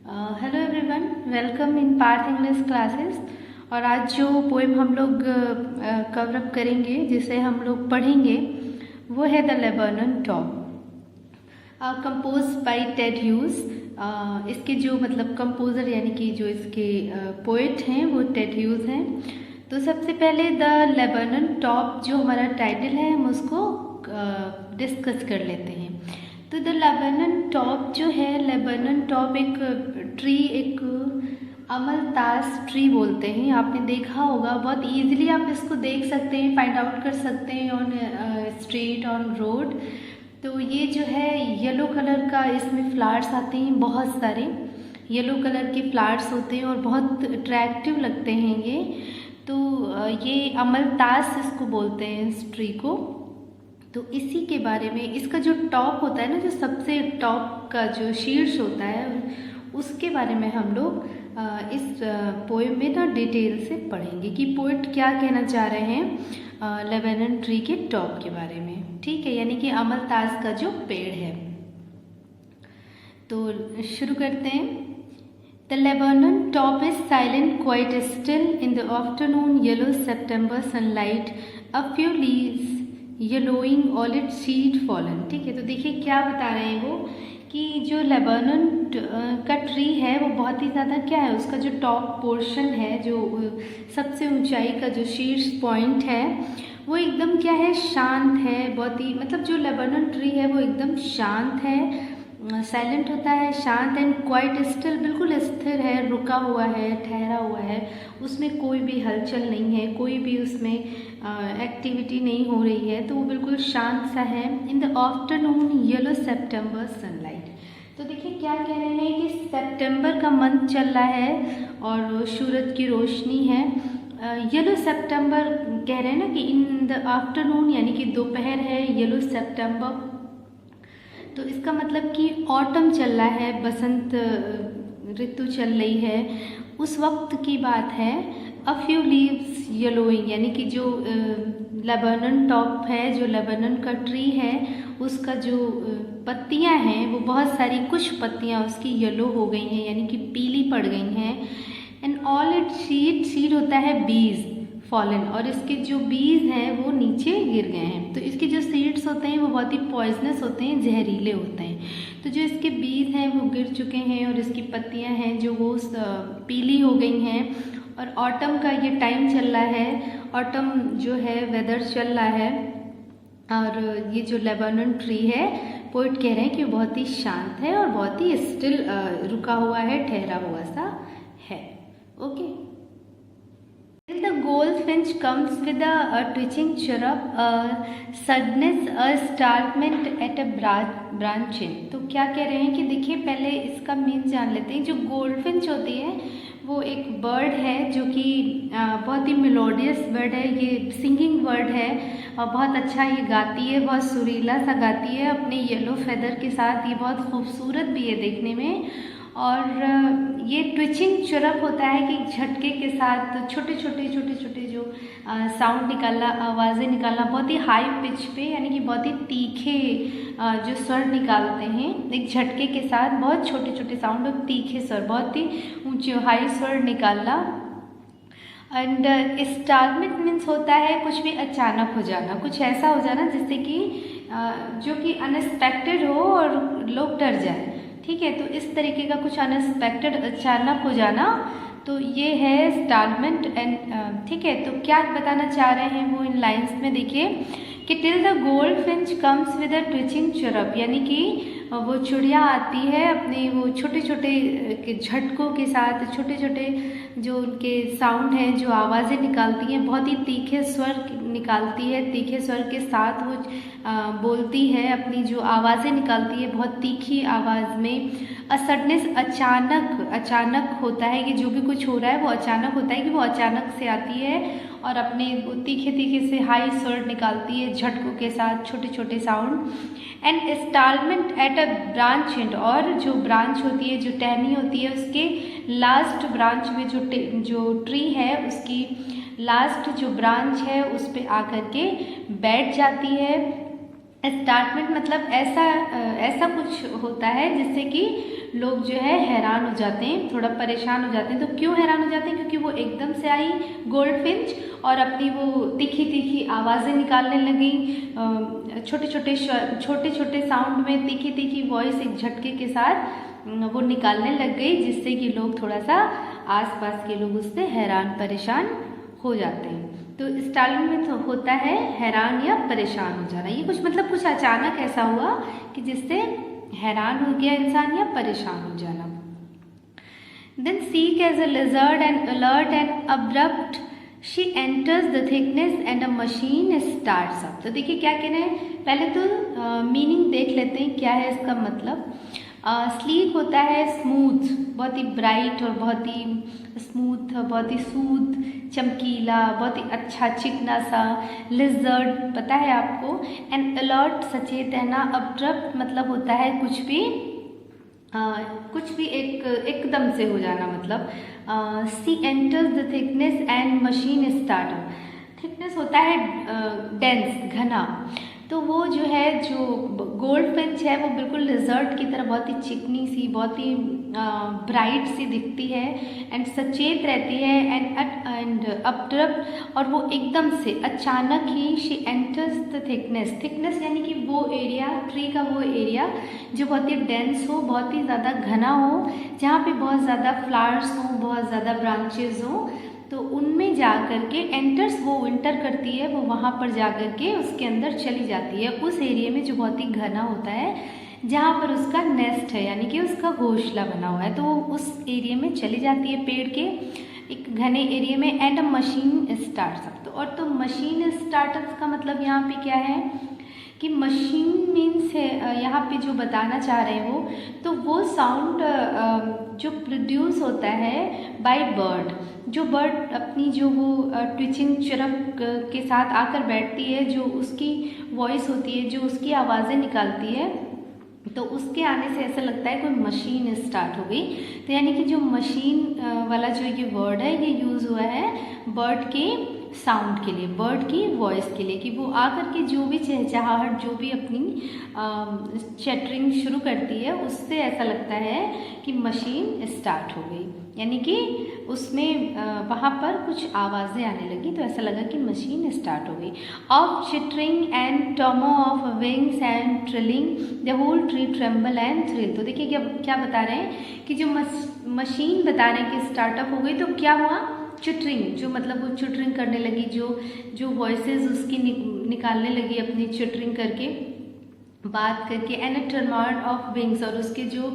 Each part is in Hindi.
Hello everyone, welcome in Parth English classes. और आज जो पोएम हम लोग कवर अप करेंगे, जिसे हम लोग पढ़ेंगे, वो है the Lebanon top, compose bye Ted Hughes. इसके जो कंपोज़र यानी कि जो इसके पोएट हैं वो टेड ह्यूज हैं। तो सबसे पहले द लेबनन टॉप जो हमारा टाइटल है, हम उसको डिस्कस कर लेते हैं। तो द लेबनन टॉप जो है, लेबनन टॉप एक ट्री, एक अमलतास ट्री बोलते हैं। आपने देखा होगा, बहुत इजीली आप इसको देख सकते हैं, फाइंड आउट कर सकते हैं ऑन स्ट्रीट, ऑन रोड। तो ये जो है येलो कलर का, इसमें फ्लावर्स आते हैं, बहुत सारे येलो कलर के फ्लावर्स होते हैं और बहुत अट्रैक्टिव लगते हैं ये। तो ये अमलतास इसको बोलते हैं, इस ट्री को। तो इसी के बारे में, इसका जो टॉप होता है ना, जो सबसे टॉप का जो शीर्ष होता है, उसके बारे में हम लोग इस पोएम में ना डिटेल से पढ़ेंगे कि पोएट क्या कहना चाह रहे हैं लेबनन ट्री के टॉप के बारे में। ठीक है, यानी कि अमलतास का जो पेड़ है। तो शुरू करते हैं। The Lebanon top is silent, quite still in the afternoon yellow September sunlight. A few leaves yellowing, all its seed fallen. ठीक है, तो देखिए क्या बता रहे हैं वो, कि जो लेबनन का ट्री है वो बहुत ही ज़्यादा क्या है, उसका जो टॉप पोर्शन है, जो सबसे ऊंचाई का जो शीर्ष पॉइंट है, वो एकदम क्या है, शांत है। बहुत ही जो लेबनन ट्री है वो एकदम शांत है, साइलेंट होता है, शांत एंड क्वाइट स्टिल, बिल्कुल स्थिर है, रुका हुआ है, ठहरा हुआ है। उसमें कोई भी हलचल नहीं है, कोई भी उसमें एक्टिविटी नहीं हो रही है, तो वो बिल्कुल शांत सा है। In the afternoon yellow September sunlight. तो देखिए क्या कह रहे हैं कि सितंबर का मंथ चल रहा है और सूरज की रोशनी है। येलो सितंबर कह रहे हैं ना, कि इन द आफ्टरनून यानी कि दोपहर है, येलो सितंबर। तो इसका मतलब कि ऑटम चल रहा है, बसंत ऋतु चल रही है, उस वक्त की बात है। अ फ्यू लीव्स येलोइंग, यानी कि जो लेबनन टॉप है, जो लेबनन का ट्री है, उसका जो पत्तियां हैं वो बहुत सारी, कुछ पत्तियां उसकी येलो हो गई हैं, यानी कि पीली पड़ गई हैं। And all it seed, seed होता है बीज, फॉलन, और इसके जो बीज हैं वो नीचे गिर गए हैं। तो इसके जो सीड्स होते हैं वो बहुत ही पॉइजनस होते हैं, जहरीले होते हैं। तो जो इसके बीज हैं वो गिर चुके हैं और इसकी पत्तियां हैं जो वो पीली हो गई हैं। और ऑटम का ये टाइम चल रहा है, ऑटम जो है वेदर चल रहा है। और ये जो लेबनन ट्री है, पोएट कह रहे हैं कि बहुत ही शांत है और बहुत ही स्टिल रुका हुआ है, ठहरा हुआ सा है। Okay. The goldfinch comes with a twitching chirrup, a suddenness, a startlement at a branching. तो क्या कह रहे हैं कि देखिए पहले इसका मीन जान लेते हैं। जो गोल्डफिंच होती है वो एक बर्ड है जो कि बहुत ही मेलोडियस बर्ड है, ये सिंगिंग बर्ड है और बहुत अच्छा ये गाती है, बहुत सुरीला सा गाती है अपने येलो फेदर के साथ। ये बहुत खूबसूरत भी है देखने में। और ये ट्विचिंग चुरप होता है कि झटके के साथ छोटे छोटे जो साउंड निकालना, आवाज़ें निकालना, बहुत ही हाई पिच पे, यानी कि बहुत ही तीखे जो स्वर निकालते हैं एक झटके के साथ, बहुत छोटे छोटे साउंड और तीखे स्वर, बहुत ही ऊंचे हाई स्वर निकालना। एंड स्टार्टमेंट मीन्स होता है कुछ भी अचानक हो जाना, कुछ ऐसा हो जाना जिससे कि जो कि अनएक्सपेक्टेड हो और लोग डर जाए। ठीक है, तो इस तरीके का कुछ अनएक्सपेक्टेड अचानक हो जाना, तो ये है स्टार्टमेंट। एंड ठीक है, तो क्या बताना चाह रहे हैं वो इन लाइंस में, देखिए कि till the goldfinch comes with a twitching chirp, यानी कि वो चिड़िया आती है अपने वो छोटे छोटे झटकों के साथ, छोटे छोटे जो उनके साउंड हैं, जो आवाज़ें निकालती हैं, बहुत ही तीखे स्वर निकालती है, तीखे स्वर के साथ वो बोलती है, अपनी जो आवाज़ें निकालती है बहुत तीखी आवाज़ में। अ सडनेस, अचानक होता है कि जो भी कुछ हो रहा है वो अचानक होता है, कि वो अचानक से आती है और अपने वो तीखे तीखे से हाई स्वर निकालती है झटकों के साथ, छोटे छोटे साउंड। एंड स्टार्टमेंट एट अ ब्रांच एंड, और जो ब्रांच होती है, जो टहनी होती है, उसके लास्ट ब्रांच में जो ट्री है उसकी लास्ट जो ब्रांच है उस पे आकर के बैठ जाती है। स्टार्टमेंट मतलब ऐसा कुछ होता है जिससे कि लोग जो है हैरान हो जाते हैं, थोड़ा परेशान हो जाते हैं। तो क्यों हैरान हो जाते हैं? क्योंकि वो एकदम से आई गोल्डफिंच और अपनी वो तीखी तीखी आवाज़ें निकालने लगी, छोटे छोटे साउंड में तीखी तीखी वॉइस एक झटके के साथ वो निकालने लग गई, जिससे कि लोग थोड़ा सा आसपास के लोग उससे हैरान परेशान हो जाते हैं। तो स्टार्टिंग में तो होता है हैरान या परेशान हो जाना, ये कुछ मतलब कुछ अचानक ऐसा हुआ कि जिससे हैरान हो गया इंसान या परेशान हो जाना। Then seek as a lizard and alert and abrupt she enters the thickness and a machine starts up। तो देखिए क्या कहना है, पहले तो मीनिंग देख लेते हैं क्या है इसका मतलब। स्लीक होता है स्मूथ, बहुत ही ब्राइट और बहुत ही स्मूथ, बहुत ही सूद, चमकीला, बहुत ही अच्छा चिकना सा। लिजर्ड पता है आपको। एंड अलर्ट सचेत है ना। अब्रप्ट मतलब होता है कुछ भी एकदम से हो जाना, मतलब she enters the thickness and machine start. Thickness होता है डेंस, घना। तो वो जो है जो गोल्डफिंच है वो बिल्कुल लिजर्ड की तरह बहुत ही चिकनी सी, बहुत ही ब्राइट सी दिखती है एंड सचेत रहती है एंड अब्रप्ट, और वो एकदम से अचानक ही शी एंटर्स द थिकनेस यानी कि वो एरिया, ट्री का वो एरिया जो बहुत ही डेंस हो, बहुत ही ज़्यादा घना हो, जहाँ पे बहुत ज़्यादा फ्लावर्स हों, बहुत ज़्यादा ब्रांचेज हों। तो उनमें जा कर के एंटर्स, वो विंटर करती है, वो वहाँ पर जा कर के उसके अंदर चली जाती है, उस एरिया में जो बहुत ही घना होता है, जहाँ पर उसका नेस्ट है यानी कि उसका घोंसला बना हुआ है। तो वो उस एरिया में चली जाती है, पेड़ के एक घने एरिया में। And a machine starts up. और तो मशीन स्टार्टअप का मतलब यहाँ पे क्या है कि मशीन मीन्स है यहाँ पे जो बताना चाह रहे हैं वो, तो वो साउंड जो प्रोड्यूस होता है बाय बर्ड, जो बर्ड अपनी जो वो ट्विचिंग चिरप के साथ आकर बैठती है, जो उसकी वॉइस होती है, जो उसकी आवाज़ें निकालती है, तो उसके आने से ऐसा लगता है कोई मशीन स्टार्ट हो गई। तो यानी कि जो मशीन वाला जो ये वर्ड है ये यूज़ हुआ है बर्ड के साउंड के लिए, बर्ड की वॉइस के लिए, कि वो आकर के जो भी चहचहाहट, जो भी अपनी चैटरिंग शुरू करती है, उससे ऐसा लगता है कि मशीन स्टार्ट हो गई, यानी कि उसमें वहाँ पर कुछ आवाज़ें आने लगी, तो ऐसा लगा कि मशीन स्टार्ट हो गई। Of chittering and tremor of wings and trilling the whole tree tremble and thrill. तो देखिए क्या बता रहे हैं कि जो मशीन बता रहे हैं कि स्टार्टअप हो गई, तो क्या हुआ, चिटरिंग, जो मतलब वो चिटरिंग करने लगी, जो वॉइसेस उसकी निकालने लगी अपनी चिटरिंग करके, बात करके। एंड टर्मोइड ऑफ विंग्स, और उसके जो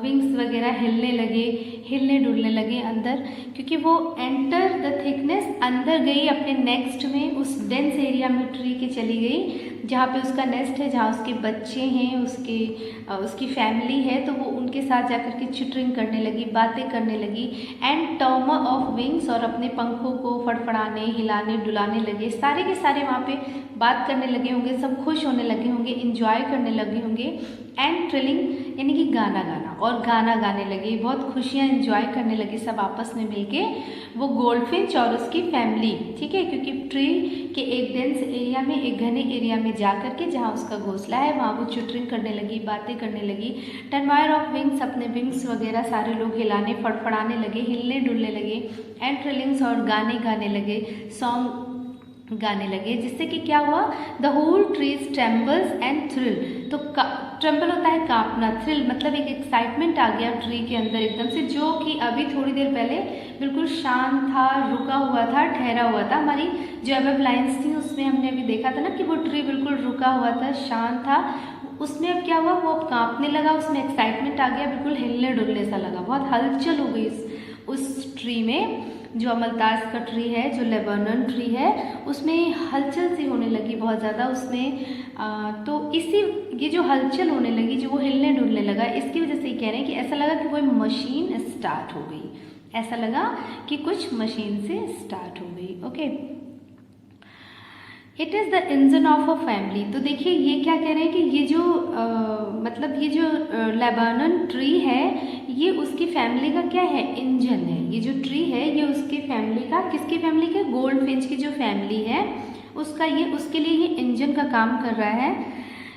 विंग्स वगैरह हिलने डुलने लगे अंदर, क्योंकि वो एंटर द थिकनेस, अंदर गई अपने नेक्स्ट में, उस डेंस एरिया में ट्री के चली गई जहाँ पे उसका नेस्ट है, जहाँ उसके बच्चे हैं, उसकी फैमिली है, तो वो उनके साथ जाकर के चिटरिंग करने लगी, बातें करने लगी। एंड टर्म ऑफ विंग्स, और अपने पंखों को फड़फड़ाने, हिलाने डुलाने लगे, सारे के सारे वहाँ पे बात करने लगे होंगे, सब खुश होने लगे होंगे, इंजॉय करने लगे होंगे। एंड ट्रिलिंग यानी कि गाना गाना, और गाना गाने लगे, बहुत खुशियाँ इंजॉय करने लगे सब आपस में मिलके, वो गोल्डफिंच और उसकी फैमिली, ठीक है, क्योंकि ट्री के एक डेंस एरिया में, एक घने एरिया में जा कर के जहाँ उसका घोंसला है, वहाँ वो चिटरिंग करने लगी, बातें करने लगी। टर्मोइड ऑफ विंग्स, अपने विंग्स वगैरह सारे लोग हिलाने फड़फड़ाने लगे, हिलने डुलने लगे। एंड ट्रिलिंग्स, और गाने गाने लगे, सॉन्ग गाने लगे, जिससे कि क्या हुआ, the whole trees trembles and thrill. तो ट्रेम्बल होता है कांपना, थ्रिल मतलब एक एक्साइटमेंट आ गया ट्री के अंदर एकदम से, जो कि अभी थोड़ी देर पहले बिल्कुल शांत था, रुका हुआ था, ठहरा हुआ था। हमारी जो अब लाइन्स थी उसमें हमने अभी देखा था ना कि वो ट्री बिल्कुल रुका हुआ था, शांत था, उसमें अब क्या हुआ, वो अब कांपने लगा, उसमें एक्साइटमेंट आ गया, बिल्कुल हिलने डुलने सा लगा, बहुत हलचल हो गई उस ट्री में। जो अमलतास का ट्री है, जो लेबनान ट्री है, उसमें हलचल सी होने लगी बहुत ज़्यादा उसमें। तो ये जो हलचल होने लगी, जो वो हिलने डुलने लगा, इसकी वजह से ये कह रहे हैं कि ऐसा लगा कि कोई मशीन स्टार्ट हो गई, ऐसा लगा कि कुछ मशीन से स्टार्ट हो गई। Okay, it is the engine of a family. तो देखिए ये क्या कह रहे हैं कि ये जो मतलब ये जो लेबनान ट्री है, ये उसकी फैमिली का क्या है, इंजन है। ये जो ट्री है ये उसकी फैमिली का, किसकी फैमिली के, गोल्डफिंच की जो फैमिली है उसका, ये उसके लिए ये इंजन का काम कर रहा है।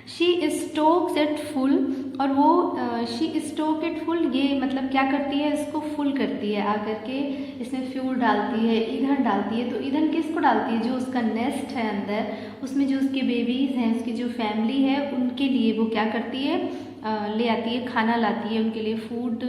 शी स्टोक्स इट फुल, और वो शी स्टोक इट फुल, ये मतलब क्या करती है, इसको फुल करती है, आकर के इसमें फ्यूल डालती है, ईंधन डालती है। तो ईंधन किसको डालती है, जो उसका नेस्ट है अंदर, उसमें जो उसके बेबीज़ हैं, उसकी जो फैमिली है, उनके लिए वो क्या करती है, ले आती है, खाना लाती है, उनके लिए फूड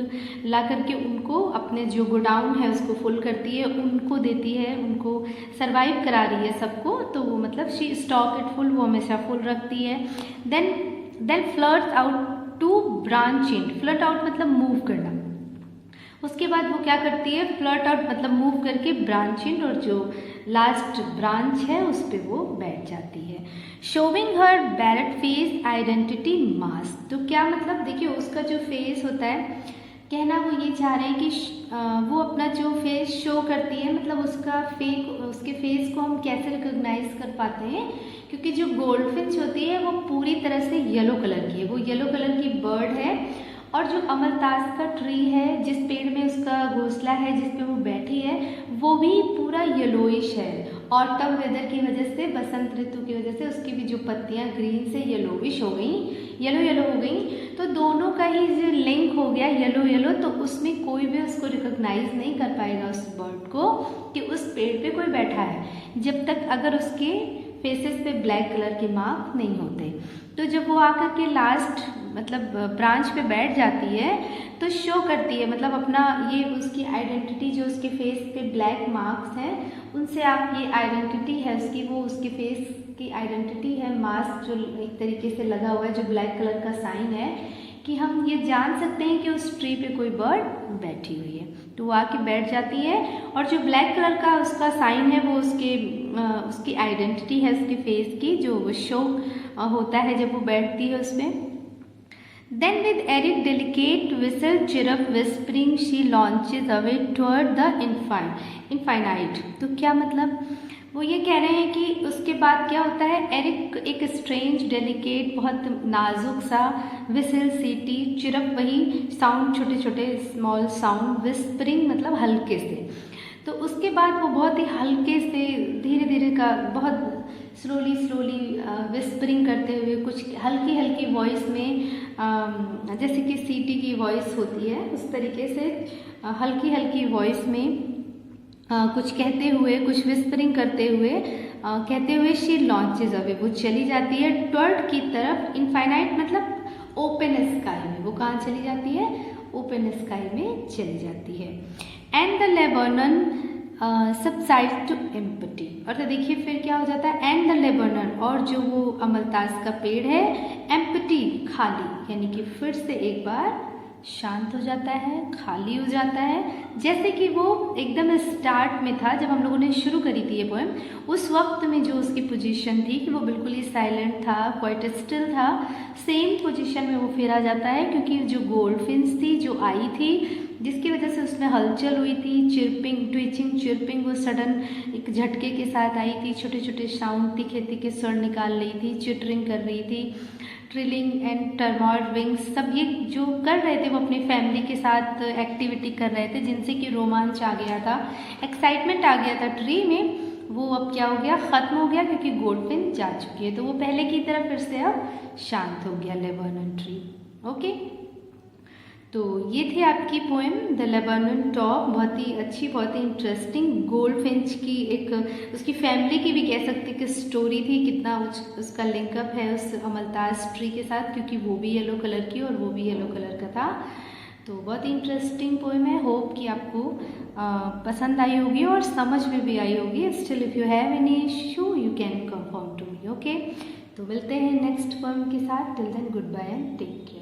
ला करके उनको अपने जो गोडाउन है उसको फुल करती है, उनको देती है, उनको सरवाइव करा रही है सबको। तो वो मतलब शी स्टॉक इट फुल, वो हमेशा फुल रखती है। Then flirts out to branch in, flirt out मतलब मूव करना। उसके बाद वो क्या करती है, फ्लर्ट आउट मतलब मूव करके ब्रांच इन, और जो लास्ट ब्रांच है उस पर वो बैठ जाती है। शोविंग हर बैरेट फेस आइडेंटिटी मास्क, तो क्या मतलब देखिए उसका जो फेस होता है, कहना वो ये चाह रहे हैं कि वो अपना जो फेस शो करती है, मतलब उसके फेस को हम कैसे रिकॉग्नाइज कर पाते हैं, क्योंकि जो गोल्डफिंच होती है वो पूरी तरह से येलो कलर की है, वो येलो कलर की बर्ड है। और जो अमलतास का ट्री है, जिस पेड़ में उसका घोंसला है, जिस पे वो बैठी है, वो भी पूरा येलोइश है। ऑटम वेदर की वजह से, बसंत ऋतु की वजह से उसकी भी जो पत्तियां ग्रीन से येलोइश हो गई, येलो हो गई। तो दोनों का ही जो लिंक हो गया येलो, तो उसमें कोई भी उसको रिकॉग्नाइज नहीं कर पाएगा उस बर्ड को कि उस पेड़ पे कोई बैठा है, जब तक अगर उसके फेसेस पे ब्लैक कलर के मार्क नहीं होते। तो जब वो आकर के लास्ट मतलब ब्रांच पे बैठ जाती है तो शो करती है, मतलब अपना ये उसकी आइडेंटिटी, जो उसके फेस पे ब्लैक मार्क्स हैं उनसे आप ये आइडेंटिटी है उसकी, वो उसके फेस की आइडेंटिटी है, मास्क जो एक तरीके से लगा हुआ है, जो ब्लैक कलर का साइन है, कि हम ये जान सकते हैं कि उस ट्री पे कोई बर्ड बैठी हुई है। तो वो आके बैठ जाती है, और जो ब्लैक कलर का उसका साइन है वो उसकी आइडेंटिटी है, उसके फेस की, जो वो शो होता है जब वो बैठती है उसमें। Then with Eric delicate whistle chirrup whispering she launches away toward the infinite। तो क्या मतलब वो ये कह रहे हैं कि उसके बाद क्या होता है, एरिक एक स्ट्रेंज डेलिकेट बहुत नाजुक सा, विसिल सीटी, चिरप वही साउंड, छोटे छोटे स्मॉल साउंड, विस्परिंग मतलब हल्के से। तो उसके बाद वो बहुत ही हल्के से धीरे धीरे का बहुत स्लोली विस्परिंग करते हुए, कुछ हल्की हल्की वॉइस में, जैसे कि सीटी की वॉइस होती है उस तरीके से हल्की हल्की वॉइस में कुछ कहते हुए, कुछ विस्परिंग करते हुए कहते हुए शी लॉन्चेज अवे, वो चली जाती है टवर्ड की तरफ, इनफाइनाइट मतलब ओपन स्काई में। वो कहाँ चली जाती है, ओपन स्काई में चली जाती है। And the Lebanon subside to empty, और तो देखिए फिर क्या हो जाता है, एंड द लेबनन, और जो वो अमलतास का पेड़ है, एम्प्टी खाली, यानी कि फिर से एक बार शांत हो जाता है, खाली हो जाता है, जैसे कि वो एकदम स्टार्ट में था जब हम लोगों ने शुरू करी थी ये पोएम, उस वक्त में जो उसकी पोजीशन थी कि वो बिल्कुल ही साइलेंट था, क्वाइट स्टिल था, सेम पोजीशन में वो फिर आ जाता है, क्योंकि जो गोल्डफिंच थी जो आई थी, जिसकी वजह से उसमें हलचल हुई थी, चिरपिंग ट्विचिंग चिरपिंग, वो सडन एक झटके के साथ आई थी, छोटे छोटे साउंड तीखे तीखे स्वर निकाल रही थी, चिटरिंग कर रही थी, ट्रिलिंग एंड टर्मॉइड विंग्स, सब ये जो कर रहे थे वो अपनी फैमिली के साथ एक्टिविटी कर रहे थे, जिनसे कि रोमांच आ गया था, एक्साइटमेंट आ गया था ट्री में। वो अब क्या हो गया, ख़त्म हो गया, क्योंकि गोल्डफिन जा चुकी है, तो वो पहले की तरह फिर से अब शांत हो गया लेबनन ट्री। ओके, तो ये थी आपकी पोएम द लेबनन टॉप, बहुत ही अच्छी, बहुत ही इंटरेस्टिंग, गोल्डफिंच की एक उसकी फैमिली की भी कह सकते कि स्टोरी थी, कितना उसका लिंकअप है उस अमलतास ट्री के साथ, क्योंकि वो भी येलो कलर की और वो भी येलो कलर का था। तो बहुत ही इंटरेस्टिंग पोएम है, होप कि आपको पसंद आई होगी और समझ में भी आई होगी। Still if you have any issue you can confirm to me. Okay, तो मिलते हैं नेक्स्ट पोएम के साथ। Till then goodbye and take care.